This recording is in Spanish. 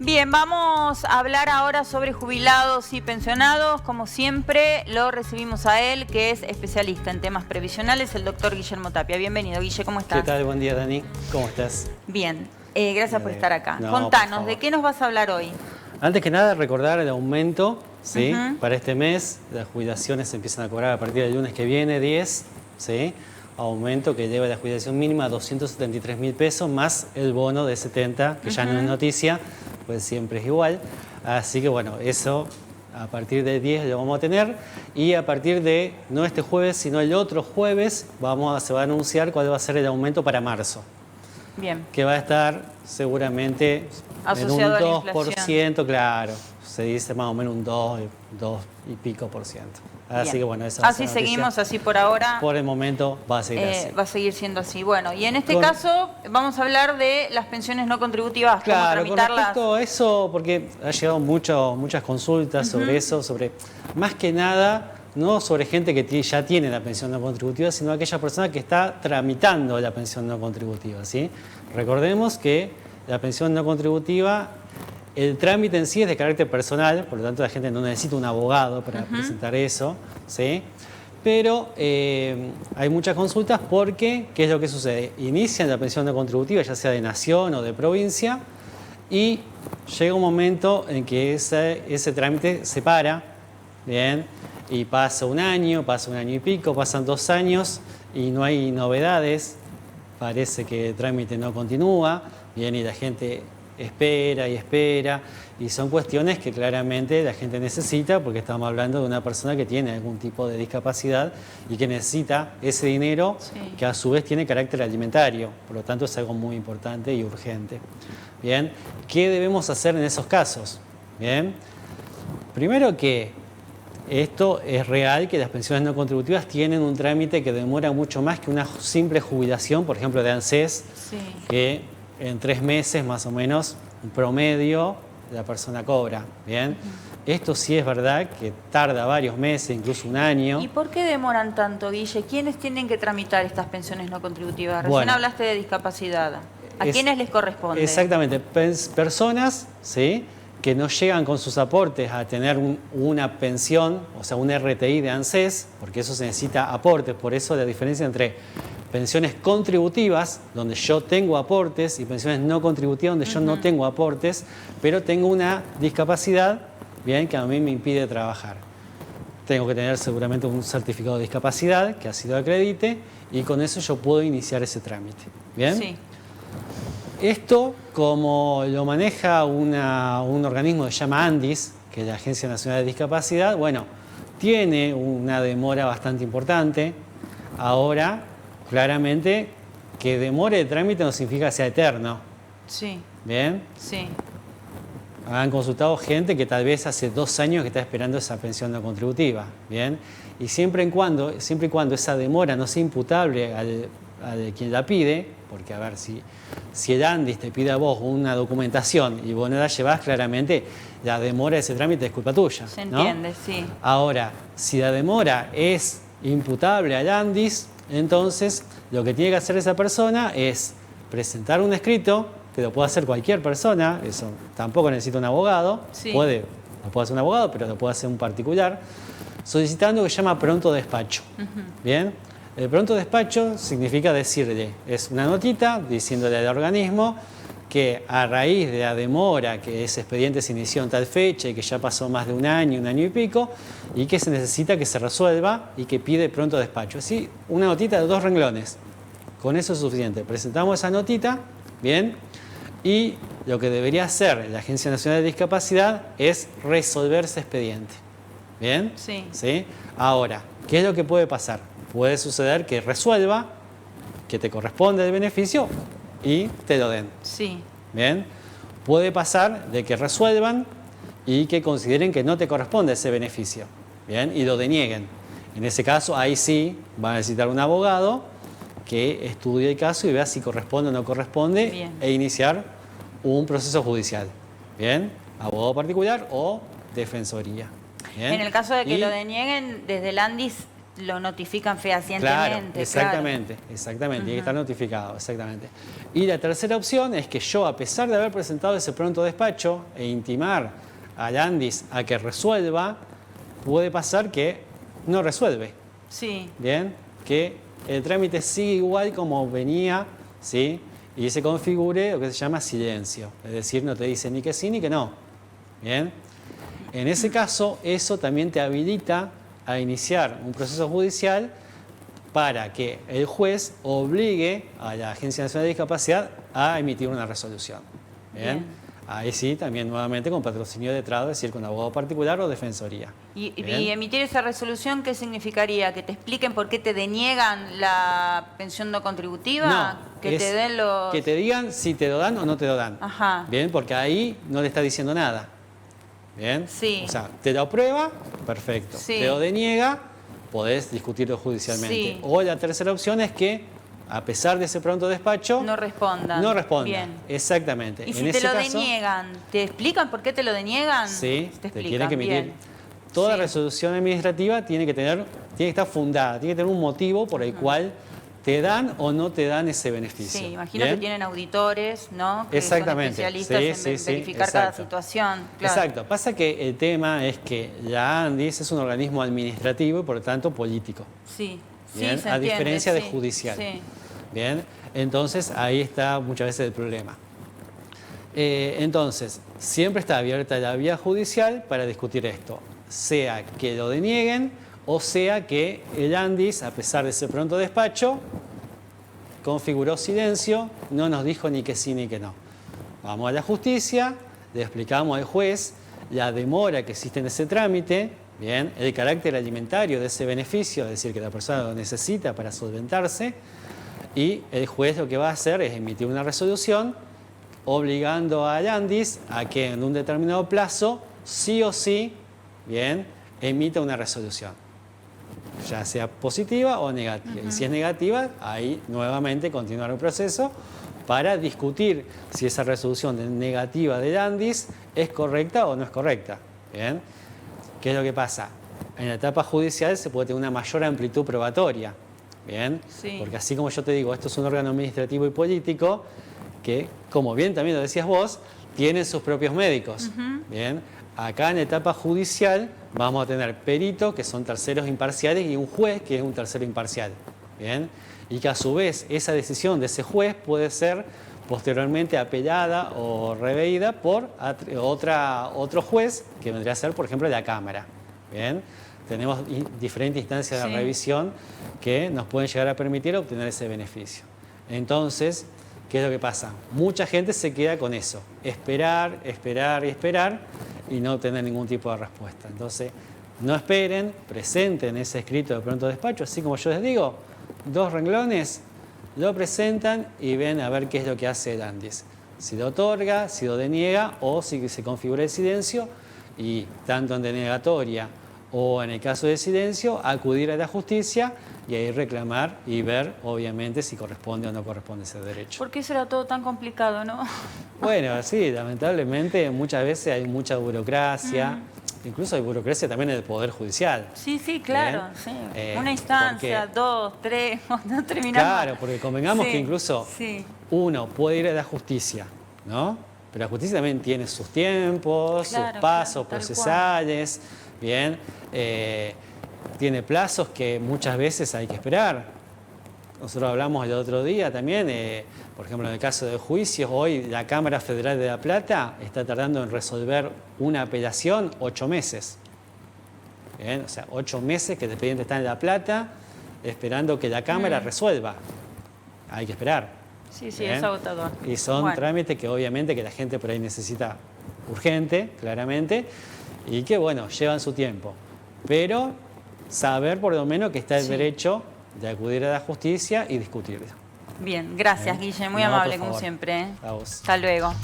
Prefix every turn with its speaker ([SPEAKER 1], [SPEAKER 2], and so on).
[SPEAKER 1] Bien, vamos a hablar ahora sobre jubilados y pensionados. Como siempre, lo recibimos a él, que es especialista en temas previsionales, el doctor Guillermo Tapia. Bienvenido, Guille, ¿cómo estás?
[SPEAKER 2] ¿Qué tal? Buen día, Dani. ¿Cómo estás?
[SPEAKER 1] Bien, gracias por estar acá.
[SPEAKER 2] No,
[SPEAKER 1] Contanos, ¿de qué nos vas a hablar hoy?
[SPEAKER 2] Antes que nada, recordar el aumento, ¿sí? Para este mes. Las jubilaciones se empiezan a cobrar a partir del lunes que viene, 10, ¿sí? Aumento que lleva la jubilación mínima a 273.000 pesos, más el bono de 70, que ya no es noticia, pues siempre es igual. Así que bueno, eso a partir del 10 lo vamos a tener. Y a partir de, no este jueves, sino el otro jueves, se va a anunciar cuál va a ser el aumento para marzo.
[SPEAKER 1] Bien.
[SPEAKER 2] Que va a estar seguramente
[SPEAKER 1] asociado
[SPEAKER 2] en un
[SPEAKER 1] a la
[SPEAKER 2] 2%, claro. Se dice más o menos un 2 y pico por ciento. Así que bueno, esa
[SPEAKER 1] así seguimos, así por ahora.
[SPEAKER 2] Por el momento va a seguir así.
[SPEAKER 1] Va a seguir siendo así. Bueno, y en este caso vamos a hablar de las pensiones no contributivas.
[SPEAKER 2] Claro, con respecto a eso, porque ha llegado muchas consultas sobre eso, sobre más que nada, no sobre gente que ya tiene la pensión no contributiva, sino aquella persona que está tramitando la pensión no contributiva, ¿sí? Recordemos que la pensión no contributiva, el trámite en sí es de carácter personal, por lo tanto la gente no necesita un abogado para presentar eso, ¿sí? Pero hay muchas consultas porque, ¿qué es lo que sucede? Inician la pensión no contributiva, ya sea de nación o de provincia, y llega un momento en que ese trámite se para, ¿bien? Y pasa un año y pico, pasan 2 años y no hay novedades, parece que el trámite no continúa, ¿bien? Y la gente espera y son cuestiones que claramente la gente necesita porque estamos hablando de una persona que tiene algún tipo de discapacidad y que necesita ese dinero que a su vez tiene carácter alimentario, por lo tanto es algo muy importante y urgente. Bien, ¿qué debemos hacer en esos casos? Bien, primero que esto es real, que las pensiones no contributivas tienen un trámite que demora mucho más que una simple jubilación, por ejemplo de ANSES, que en 3 meses más o menos, un promedio, la persona cobra. ¿Bien? Esto sí es verdad que tarda varios meses, incluso un año.
[SPEAKER 1] ¿Y por qué demoran tanto, Guille? ¿Quiénes tienen que tramitar estas pensiones no contributivas? Recién hablaste de discapacidad. ¿A quiénes les corresponde?
[SPEAKER 2] Exactamente. Personas, ¿sí?, que no llegan con sus aportes a tener una pensión, o sea, un RTI de ANSES, porque eso se necesita aportes. Por eso la diferencia entre pensiones contributivas, donde yo tengo aportes, y pensiones no contributivas, donde yo no tengo aportes, pero tengo una discapacidad, bien, que a mí me impide trabajar. Tengo que tener seguramente un certificado de discapacidad que así lo acredite, y con eso yo puedo iniciar ese trámite. ¿Bien?
[SPEAKER 1] Sí.
[SPEAKER 2] Esto, como lo maneja un organismo que se llama ANDIS, que es la Agencia Nacional de Discapacidad, bueno, tiene una demora bastante importante. Ahora, claramente, que demore el trámite no significa que sea eterno.
[SPEAKER 1] Sí.
[SPEAKER 2] ¿Bien?
[SPEAKER 1] Sí.
[SPEAKER 2] Han consultado gente que tal vez hace 2 años que está esperando esa pensión no contributiva. ¿Bien? Y siempre y cuando esa demora no sea imputable al quien la pide, porque a ver, si el ANDIS te pide a vos una documentación y vos no la llevás, claramente la demora de ese trámite es culpa tuya.
[SPEAKER 1] Se entiende, sí.
[SPEAKER 2] Ahora, si la demora es imputable al ANDIS, entonces lo que tiene que hacer esa persona es presentar un escrito, que lo puede hacer cualquier persona, eso tampoco necesita un abogado, lo puede hacer un abogado, pero lo puede hacer un particular, solicitando lo que se llama pronto despacho. ¿Bien? El pronto despacho significa decirle, es una notita diciéndole al organismo que a raíz de la demora, que ese expediente se inició en tal fecha y que ya pasó más de un año y pico, y que se necesita que se resuelva y que pide pronto despacho. Así, una notita de 2 renglones. Con eso es suficiente. Presentamos esa notita, ¿bien? Y lo que debería hacer la Agencia Nacional de Discapacidad es resolver ese expediente. ¿Bien?
[SPEAKER 1] Sí.
[SPEAKER 2] ¿Sí? Ahora, ¿qué es lo que puede pasar? Puede suceder que resuelva, que te corresponde el beneficio y te lo den.
[SPEAKER 1] Sí.
[SPEAKER 2] ¿Bien? Puede pasar de que resuelvan y que consideren que no te corresponde ese beneficio. ¿Bien? Y lo denieguen. En ese caso, ahí sí va a necesitar un abogado que estudie el caso y vea si corresponde o no corresponde e iniciar un proceso judicial. ¿Bien? Abogado particular o defensoría. ¿Bien?
[SPEAKER 1] En el caso de que
[SPEAKER 2] Y-
[SPEAKER 1] lo denieguen, desde el ANDIS lo notifican
[SPEAKER 2] Claro,
[SPEAKER 1] fehacientemente.
[SPEAKER 2] exactamente, exactamente, tiene que estar notificado, exactamente. Y la tercera opción es que yo, a pesar de haber presentado ese pronto despacho e intimar al ANDIS a que resuelva, puede pasar que no resuelve,
[SPEAKER 1] Sí,
[SPEAKER 2] ¿bien? Que el trámite sigue igual como venía, ¿sí? Y se configure lo que se llama silencio, es decir, no te dice ni que sí ni que no, ¿bien? En ese caso, eso también te habilita a iniciar un proceso judicial para que el juez obligue a la Agencia Nacional de Discapacidad a emitir una resolución. ¿Bien?
[SPEAKER 1] Bien.
[SPEAKER 2] Ahí sí, también nuevamente con patrocinio de letrado, es decir, con abogado particular o defensoría.
[SPEAKER 1] y
[SPEAKER 2] ¿Bien?
[SPEAKER 1] emitir esa resolución, ¿qué significaría? ¿Que te expliquen por qué te deniegan la pensión no contributiva?
[SPEAKER 2] No,
[SPEAKER 1] ¿Que
[SPEAKER 2] es
[SPEAKER 1] te den los...?
[SPEAKER 2] que te digan si te lo dan o no te lo dan.
[SPEAKER 1] Ajá.
[SPEAKER 2] Bien, porque ahí no le está diciendo nada. Bien.
[SPEAKER 1] Sí.
[SPEAKER 2] O sea, te lo aprueba, perfecto.
[SPEAKER 1] Sí.
[SPEAKER 2] Te lo deniega, podés discutirlo judicialmente.
[SPEAKER 1] Sí.
[SPEAKER 2] O la tercera opción es que, a pesar de ese pronto despacho,
[SPEAKER 1] No respondan.
[SPEAKER 2] no responda.
[SPEAKER 1] Bien.
[SPEAKER 2] Exactamente.
[SPEAKER 1] Y
[SPEAKER 2] En
[SPEAKER 1] si te
[SPEAKER 2] ese
[SPEAKER 1] lo
[SPEAKER 2] caso,
[SPEAKER 1] deniegan, ¿te explican por qué te lo deniegan?
[SPEAKER 2] sí,
[SPEAKER 1] te
[SPEAKER 2] te
[SPEAKER 1] explican.
[SPEAKER 2] tiene que emitir.
[SPEAKER 1] Bien.
[SPEAKER 2] Toda
[SPEAKER 1] Sí.
[SPEAKER 2] resolución administrativa tiene que estar fundada, tiene que tener un motivo por el cual te dan o no te dan ese beneficio.
[SPEAKER 1] Sí, imagino
[SPEAKER 2] ¿Bien?
[SPEAKER 1] que tienen auditores, ¿no? Que
[SPEAKER 2] Exactamente.
[SPEAKER 1] son especialistas
[SPEAKER 2] Sí,
[SPEAKER 1] en
[SPEAKER 2] sí, sí,
[SPEAKER 1] verificar cada
[SPEAKER 2] exacto.
[SPEAKER 1] situación. Claro.
[SPEAKER 2] Exacto. Pasa que el tema es que la ANDIS es un organismo administrativo y por lo tanto político.
[SPEAKER 1] Sí, sí,
[SPEAKER 2] Bien,
[SPEAKER 1] se
[SPEAKER 2] a
[SPEAKER 1] entiende,
[SPEAKER 2] diferencia de
[SPEAKER 1] sí,
[SPEAKER 2] judicial.
[SPEAKER 1] Sí.
[SPEAKER 2] Bien, entonces ahí está muchas veces el problema. Entonces, siempre está abierta la vía judicial para discutir esto, sea que lo denieguen o sea que el ANDIS, a pesar de ese pronto despacho, configuró silencio, no nos dijo ni que sí ni que no. Vamos a la justicia, le explicamos al juez la demora que existe en ese trámite, bien, el carácter alimentario de ese beneficio, es decir, que la persona lo necesita para solventarse, y el juez lo que va a hacer es emitir una resolución obligando al ANDIS a que en un determinado plazo, sí o sí, bien, emita una resolución, ya sea positiva o negativa. Y si es negativa, ahí nuevamente continuar el proceso para discutir si esa resolución negativa del ANDIS es correcta o no es correcta. ¿Bien? ¿Qué es lo que pasa? En la etapa judicial se puede tener una mayor amplitud probatoria. ¿Bien?
[SPEAKER 1] Sí.
[SPEAKER 2] Porque así como yo te digo, esto es un órgano administrativo y político que, como bien también lo decías vos, tienen sus propios médicos. ¿Bien? Acá en etapa judicial vamos a tener peritos que son terceros imparciales y un juez que es un tercero imparcial. ¿Bien? Y que a su vez esa decisión de ese juez puede ser posteriormente apelada o reveída por otro juez que vendría a ser, por ejemplo, la Cámara. ¿Bien? Tenemos diferentes instancias de
[SPEAKER 1] Sí.
[SPEAKER 2] revisión que nos pueden llegar a permitir obtener ese beneficio. Entonces, ¿qué es lo que pasa? Mucha gente se queda con eso, esperar, esperar y esperar y no obtener ningún tipo de respuesta. Entonces, no esperen, presenten ese escrito de pronto despacho, así como yo les digo, 2 renglones, lo presentan y ven a ver qué es lo que hace el ANDIS. Si lo otorga, si lo deniega o si se configura el silencio y tanto en denegatoria o en el caso de silencio, acudir a la justicia y ahí reclamar y ver, obviamente, si corresponde o no corresponde ese derecho.
[SPEAKER 1] ¿Por qué será todo tan complicado, no?
[SPEAKER 2] Bueno, sí, lamentablemente muchas veces hay mucha burocracia, incluso hay burocracia también en el Poder Judicial.
[SPEAKER 1] Sí, sí, claro.
[SPEAKER 2] Bien.
[SPEAKER 1] Sí. Una instancia,
[SPEAKER 2] porque-
[SPEAKER 1] 2, 3, no terminamos.
[SPEAKER 2] Claro, porque convengamos
[SPEAKER 1] Sí,
[SPEAKER 2] que incluso
[SPEAKER 1] sí.
[SPEAKER 2] uno puede ir a la justicia, ¿no? Pero la justicia también tiene sus tiempos,
[SPEAKER 1] Claro,
[SPEAKER 2] sus pasos
[SPEAKER 1] claro, tal
[SPEAKER 2] procesales, bien, tiene plazos que muchas veces hay que esperar. Nosotros hablamos el otro día también, por ejemplo, en el caso de juicios, hoy la Cámara Federal de La Plata está tardando en resolver una apelación 8 meses. Bien, o sea, 8 meses que el expediente está en La Plata esperando que la Cámara resuelva. Hay que esperar.
[SPEAKER 1] Sí, sí,
[SPEAKER 2] Bien.
[SPEAKER 1] es agotador.
[SPEAKER 2] Y son
[SPEAKER 1] Bueno.
[SPEAKER 2] trámites que obviamente que la gente por ahí necesita urgente, claramente, y que bueno, llevan su tiempo. Pero saber por lo menos que está el
[SPEAKER 1] Sí.
[SPEAKER 2] derecho de acudir a la justicia y discutirlo.
[SPEAKER 1] Bien, gracias,
[SPEAKER 2] Bien.
[SPEAKER 1] Guille, muy
[SPEAKER 2] No, por
[SPEAKER 1] amable como
[SPEAKER 2] favor.
[SPEAKER 1] siempre.
[SPEAKER 2] A vos.
[SPEAKER 1] Hasta luego.